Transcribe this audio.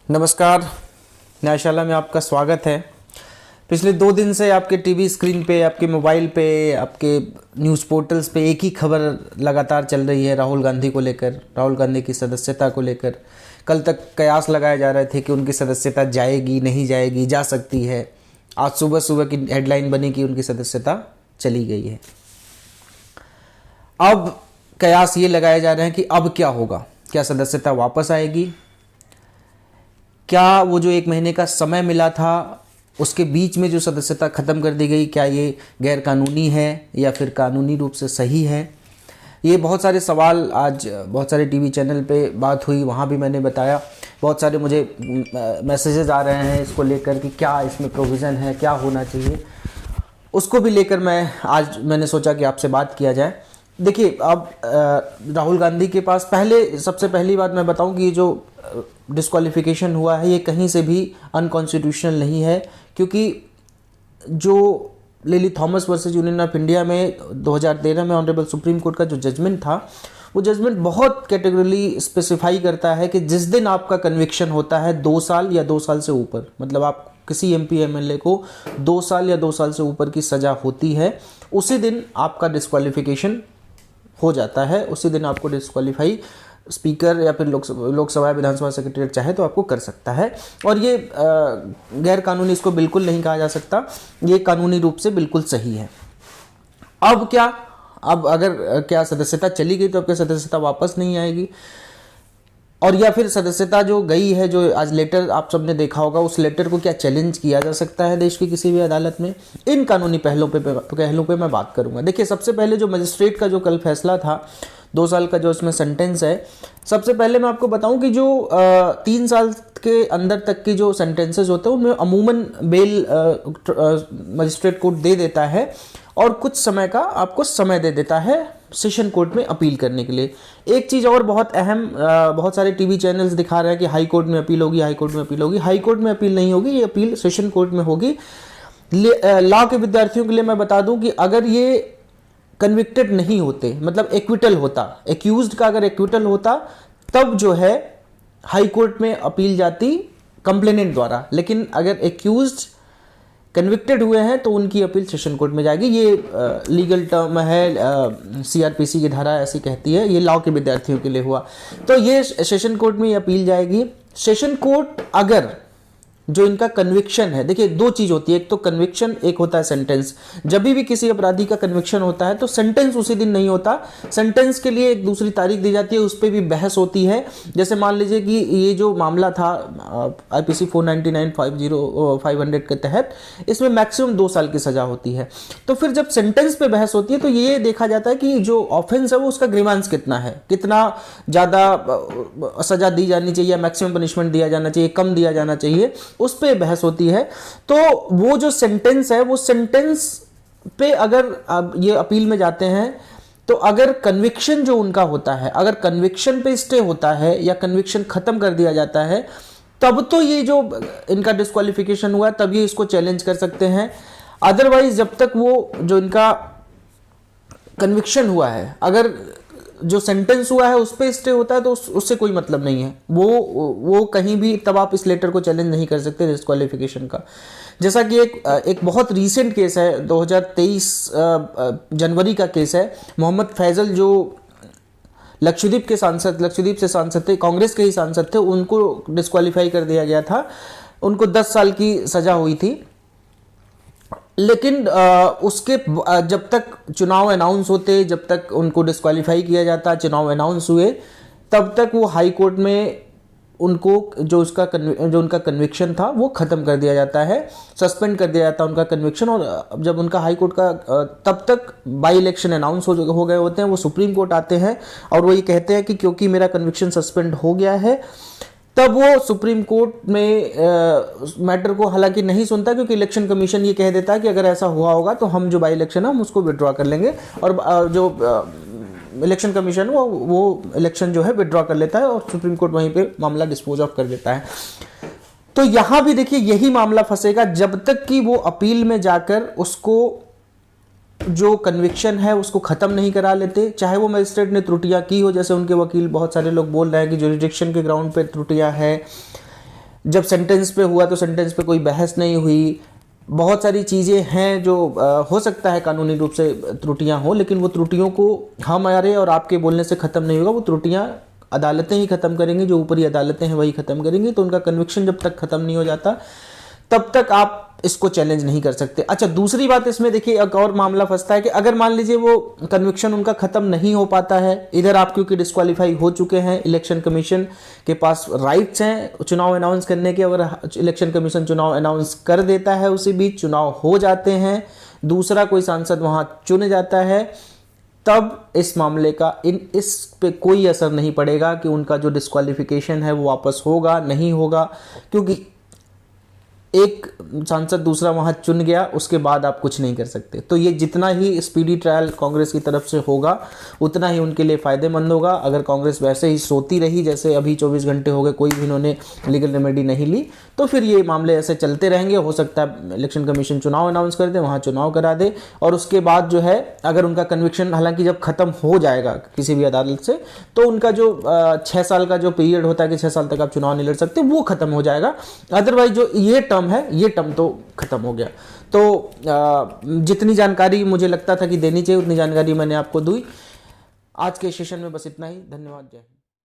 नमस्कार, न्यायशाला में आपका स्वागत है। पिछले 2 दिन से आपके टीवी स्क्रीन पे, आपके मोबाइल पे, आपके न्यूज़ पोर्टल्स पे एक ही खबर लगातार चल रही है राहुल गांधी को लेकर, राहुल गांधी की सदस्यता को लेकर। कल तक कयास लगाए जा रहे थे कि उनकी सदस्यता जाएगी, नहीं जाएगी, जा सकती है। आज सुबह सुबह की हेडलाइन बनी कि उनकी सदस्यता चली गई है। अब कयास ये लगाए जा रहे हैं कि अब क्या होगा, क्या सदस्यता वापस आएगी, क्या वो जो 1 महीने का समय मिला था उसके बीच में जो सदस्यता ख़त्म कर दी गई, क्या ये गैर कानूनी है या फिर कानूनी रूप से सही है। ये बहुत सारे सवाल आज बहुत सारे टीवी चैनल पे बात हुई, वहाँ भी मैंने बताया। बहुत सारे मुझे मैसेजेस आ रहे हैं इसको लेकर कि क्या इसमें प्रोविज़न है, क्या होना चाहिए, उसको भी लेकर मैंने सोचा कि आपसे बात किया जाए। देखिए, अब राहुल गांधी के पास सबसे पहली बात मैं बताऊं कि ये जो डिस्क्वालिफिकेशन हुआ है ये कहीं से भी अनकॉन्स्टिट्यूशनल नहीं है, क्योंकि जो lily Thomas versus union of India में 2013 में ऑनरेबल सुप्रीम कोर्ट का जो जजमेंट था, वो जजमेंट बहुत कैटेगरली स्पेसिफाई करता है कि जिस दिन आपका कन्विक्शन होता है 2 साल या 2 साल से ऊपर, मतलब आप किसी एमपी एमएलए को 2 साल या 2 साल से ऊपर की सज़ा होती है, उसी दिन आपका डिस्क्वालिफिकेशन हो जाता है। उसी दिन आपको डिस्क्वालीफाई स्पीकर या फिर लोकसभा विधानसभा सेक्रेटरी चाहे तो आपको कर सकता है। और ये गैर कानूनी इसको बिल्कुल नहीं कहा जा सकता, ये कानूनी रूप से बिल्कुल सही है। अब क्या, अब अगर क्या सदस्यता चली गई तो अब क्या सदस्यता वापस नहीं आएगी, और या फिर सदस्यता जो गई है, जो आज लेटर आप सबने देखा होगा, उस लेटर को क्या चैलेंज किया जा सकता है देश की किसी भी अदालत में। इन कानूनी पहलुओं पे मैं बात करूंगा। देखिए, सबसे पहले जो मजिस्ट्रेट का जो कल फैसला था 2 साल का जो इसमें सेंटेंस है, सबसे पहले मैं आपको बताऊं कि जो 3 साल के अंदर तक की जो सेंटेंसेस होते हैं उनमें अमूमन बेल मजिस्ट्रेट कोर्ट दे देता है और कुछ समय का आपको समय दे देता है सेशन कोर्ट में अपील करने के लिए। एक चीज़ और बहुत अहम, बहुत सारे टीवी चैनल्स दिखा रहे हैं कि हाई कोर्ट में अपील होगी, हाई कोर्ट में अपील होगी। हाई कोर्ट में अपील नहीं होगी, ये अपील सेशन कोर्ट में होगी। लॉ के विद्यार्थियों के लिए मैं बता दूं कि अगर ये कन्विक्टेड नहीं होते, मतलब एक्विटल होता, एक्यूज्ड का अगर एक्विटल होता, तब जो है हाई कोर्ट में अपील जाती कंप्लेनेंट द्वारा। लेकिन अगर एक्यूज्ड कन्विक्टेड हुए हैं तो उनकी अपील सेशन कोर्ट में जाएगी। ये लीगल टर्म है, सीआरपीसी की धारा ऐसी कहती है। ये लॉ के विद्यार्थियों के लिए हुआ, तो ये सेशन कोर्ट में ये अपील जाएगी। सेशन कोर्ट अगर जो इनका कन्विक्शन है, देखिए 2 चीज होती है, एक तो कन्विक्शन, एक होता है सेंटेंस। जब भी किसी अपराधी का कन्विक्शन होता है तो सेंटेंस उसी दिन नहीं होता, सेंटेंस के लिए एक दूसरी तारीख दी जाती है, उस पर भी बहस होती है। जैसे मान लीजिए कि ये जो मामला था आईपीसी 499/500 के तहत, इसमें मैक्सिमम 2 साल की सजा होती है। तो फिर जब सेंटेंस पे बहस होती है तो ये देखा जाता है कि जो ऑफेंस है वो उसका ग्रीवांस कितना है, कितना ज़्यादा सजा दी जानी चाहिए, मैक्सिमम पनिशमेंट दिया जाना चाहिए, कम दिया जाना चाहिए, उस पे बहस होती है। तो वो जो सेंटेंस है, वो सेंटेंस पे अगर अब ये अपील में जाते हैं तो अगर कन्विक्शन जो उनका होता है, अगर कन्विक्शन पे स्टे होता है या कन्विक्शन खत्म कर दिया जाता है, तब तो ये जो इनका डिस्क्वालिफिकेशन हुआ तब ये इसको चैलेंज कर सकते हैं। अदरवाइज जब तक वो जो इनका कन्विक्शन हुआ है, अगर जो सेंटेंस हुआ है उस पर स्टे होता है तो उससे कोई मतलब नहीं है, वो कहीं भी तब आप इस लेटर को चैलेंज नहीं कर सकते डिस्क्वालिफिकेशन का। जैसा कि एक बहुत रीसेंट केस है, 2023 जनवरी का केस है। मोहम्मद फैजल जो लक्षद्वीप से सांसद थे, कांग्रेस के ही सांसद थे, उनको डिस्क्वालीफाई कर दिया गया था। उनको 10 साल की सजा हुई थी। लेकिन उसके जब तक चुनाव अनाउंस होते, जब तक उनको डिस्क्वालीफाई किया जाता, चुनाव अनाउंस हुए, तब तक वो हाई कोर्ट में उनको जो उनका कन्विक्शन था वो ख़त्म कर दिया जाता है, सस्पेंड कर दिया जाता है उनका कन्विक्शन। और जब उनका हाई कोर्ट का तब तक बाई इलेक्शन अनाउंस हो गए होते हैं, वो सुप्रीम कोर्ट आते हैं और वो ये कहते हैं कि क्योंकि मेरा कन्विक्शन सस्पेंड हो गया है, तब वो सुप्रीम कोर्ट में मैटर को हालांकि नहीं सुनता, क्योंकि इलेक्शन कमीशन ये कह देता है कि अगर ऐसा हुआ होगा तो हम जो बाई इलेक्शन है हम उसको विड्रॉ कर लेंगे। और जो इलेक्शन कमीशन वो इलेक्शन जो है विड्रॉ कर लेता है और सुप्रीम कोर्ट वहीं पे मामला डिस्पोज ऑफ कर देता है। तो यहाँ भी देखिए यही मामला फंसेगा जब तक कि वो अपील में जाकर उसको जो कन्विक्शन है उसको ख़त्म नहीं करा लेते, चाहे वो मजिस्ट्रेट ने त्रुटियां की हो, जैसे उनके वकील बहुत सारे लोग बोल रहे हैं कि जुरिडिक्शन के ग्राउंड पे त्रुटियां है, जब सेंटेंस पे हुआ तो सेंटेंस पे कोई बहस नहीं हुई। बहुत सारी चीज़ें हैं जो हो सकता है कानूनी रूप से त्रुटियां हो, लेकिन वो त्रुटियों को हमारे और आपके बोलने से ख़त्म नहीं होगा। वो त्रुटियां अदालतें ही ख़त्म करेंगी, जो ऊपरी अदालतें हैं वही ख़त्म करेंगी। तो उनका कन्विक्शन जब तक ख़त्म नहीं हो जाता तब तक आप इसको चैलेंज नहीं कर सकते। अच्छा, दूसरी बात इसमें देखिए एक और मामला फंसता है कि अगर मान लीजिए वो कन्विक्शन उनका खत्म नहीं हो पाता है, इधर आप क्योंकि डिस्क्वालीफाई हो चुके हैं, इलेक्शन कमीशन के पास राइट्स हैं चुनाव अनाउंस करने के, अगर इलेक्शन कमीशन चुनाव अनाउंस कर देता है उसी बीच चुनाव हो जाते हैं, दूसरा कोई सांसद वहां चुन जाता है, तब इस मामले का इस पे कोई असर नहीं पड़ेगा कि उनका जो डिस्क्वालिफिकेशन है वो वापस होगा नहीं होगा, क्योंकि एक सांसद दूसरा वहां चुन गया, उसके बाद आप कुछ नहीं कर सकते। तो ये जितना ही स्पीडी ट्रायल कांग्रेस की तरफ से होगा उतना ही उनके लिए फायदेमंद होगा। अगर कांग्रेस वैसे ही सोती रही जैसे अभी 24 घंटे हो गए कोई भी इन्होंने लीगल रेमेडी नहीं ली, तो फिर ये मामले ऐसे चलते रहेंगे। हो सकता है इलेक्शन कमीशन चुनाव अनाउंस कर दे, वहाँ चुनाव करा दे, और उसके बाद जो है अगर उनका कन्विक्शन हालांकि जब खत्म हो जाएगा किसी भी अदालत से, तो उनका जो 6 साल का जो पीरियड होता है कि 6 साल तक आप चुनाव नहीं लड़ सकते, वो खत्म हो जाएगा। अदरवाइज जो ये टर्म है, ये टर्म तो खत्म हो गया। तो जितनी जानकारी मुझे लगता था कि देनी चाहिए उतनी जानकारी मैंने आपको दी। आज के सेशन में बस इतना ही। धन्यवाद। जय।